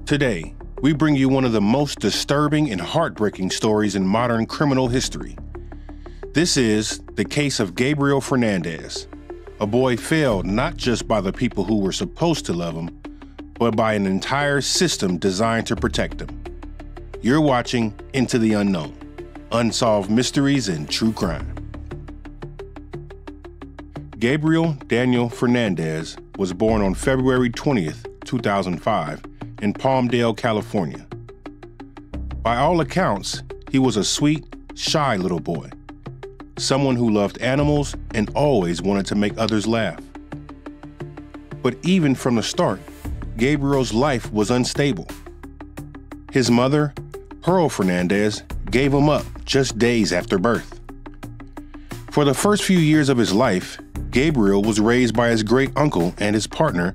Today, we bring you one of the most disturbing and heartbreaking stories in modern criminal history. This is the case of Gabriel Fernandez, a boy failed not just by the people who were supposed to love him, but by an entire system designed to protect him. You're watching Into the Unknown, Unsolved Mysteries and True Crime. Gabriel Daniel Fernandez was born on February 20th, 2005, in Palmdale, California. By all accounts, he was a sweet, shy little boy, someone who loved animals and always wanted to make others laugh. But even from the start, Gabriel's life was unstable. His mother, Pearl Fernandez, gave him up just days after birth. For the first few years of his life, Gabriel was raised by his great uncle and his partner,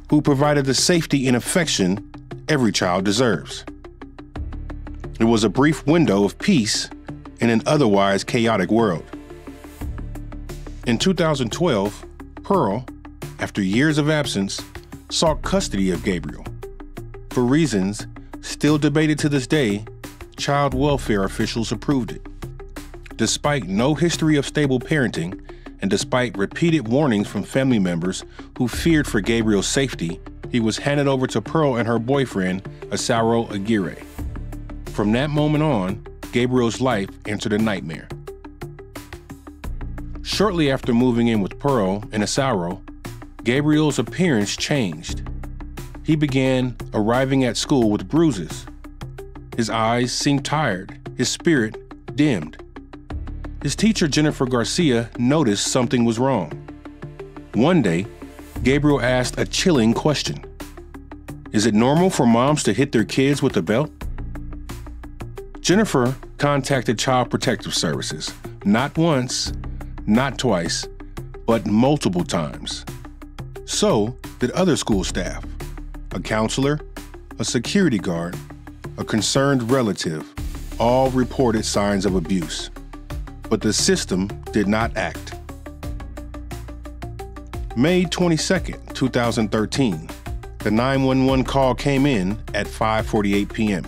who provided the safety and affection every child deserves. It was a brief window of peace in an otherwise chaotic world. In 2012, Pearl, after years of absence, sought custody of Gabriel. For reasons still debated to this day, child welfare officials approved it. Despite no history of stable parenting, and despite repeated warnings from family members who feared for Gabriel's safety, he was handed over to Pearl and her boyfriend, Isauro Aguirre. From that moment on, Gabriel's life entered a nightmare. Shortly after moving in with Pearl and Isauro, Gabriel's appearance changed. He began arriving at school with bruises. His eyes seemed tired, his spirit dimmed. His teacher, Jennifer Garcia, noticed something was wrong. One day, Gabriel asked a chilling question. Is it normal for moms to hit their kids with a belt? Jennifer contacted Child Protective Services, not once, not twice, but multiple times. So did other school staff, a counselor, a security guard, a concerned relative, all reported signs of abuse. But the system did not act. May 22nd, 2013, the 911 call came in at 5:48 p.m.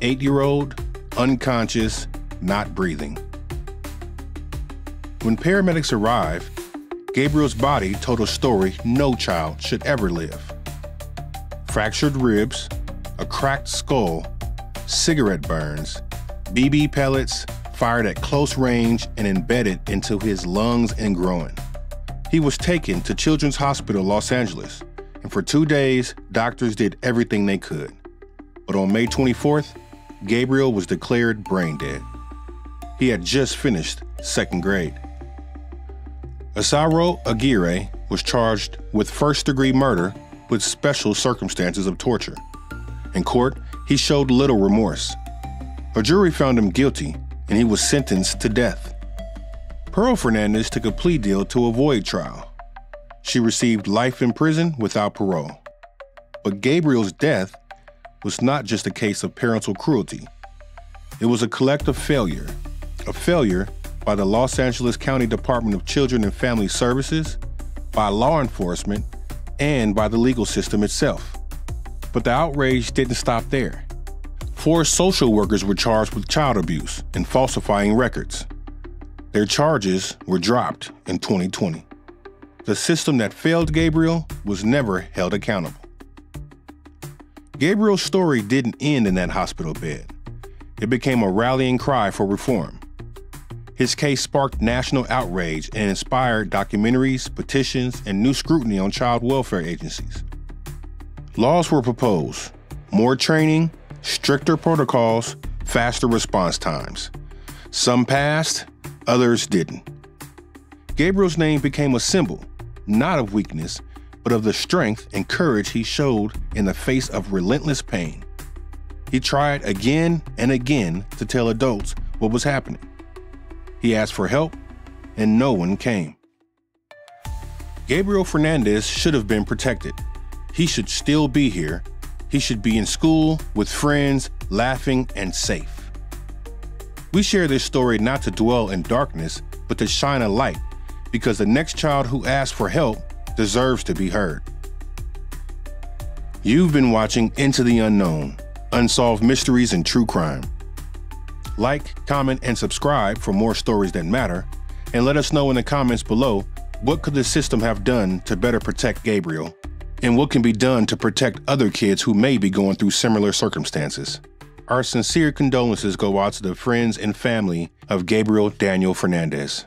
8-year-old, unconscious, not breathing. When paramedics arrived, Gabriel's body told a story no child should ever live. Fractured ribs, a cracked skull, cigarette burns, BB pellets fired at close range and embedded into his lungs and groin. He was taken to Children's Hospital Los Angeles, and for 2 days, doctors did everything they could. But on May 24th, Gabriel was declared brain dead. He had just finished 2nd grade. Isauro Aguirre was charged with first-degree murder with special circumstances of torture. In court, he showed little remorse. A jury found him guilty, and he was sentenced to death. Pearl Fernandez took a plea deal to avoid trial. She received life in prison without parole. But Gabriel's death was not just a case of parental cruelty. It was a collective failure, a failure by the Los Angeles County Department of Children and Family Services, by law enforcement, and by the legal system itself. But the outrage didn't stop there. 4 social workers were charged with child abuse and falsifying records. Their charges were dropped in 2020. The system that failed Gabriel was never held accountable. Gabriel's story didn't end in that hospital bed. It became a rallying cry for reform. His case sparked national outrage and inspired documentaries, petitions, and new scrutiny on child welfare agencies. Laws were proposed, more training, stricter protocols, faster response times. Some passed, others didn't. Gabriel's name became a symbol, not of weakness, but of the strength and courage he showed in the face of relentless pain. He tried again and again to tell adults what was happening. He asked for help, and no one came. Gabriel Fernandez should have been protected. He should still be here. He should be in school, with friends, laughing, and safe. We share this story not to dwell in darkness, but to shine a light, because the next child who asks for help deserves to be heard. You've been watching Into the Unknown, Unsolved Mysteries and True Crime. Like, comment, and subscribe for more stories that matter, and let us know in the comments below what could the system have done to better protect Gabriel, and what can be done to protect other kids who may be going through similar circumstances. Our sincere condolences go out to the friends and family of Gabriel Daniel Fernandez.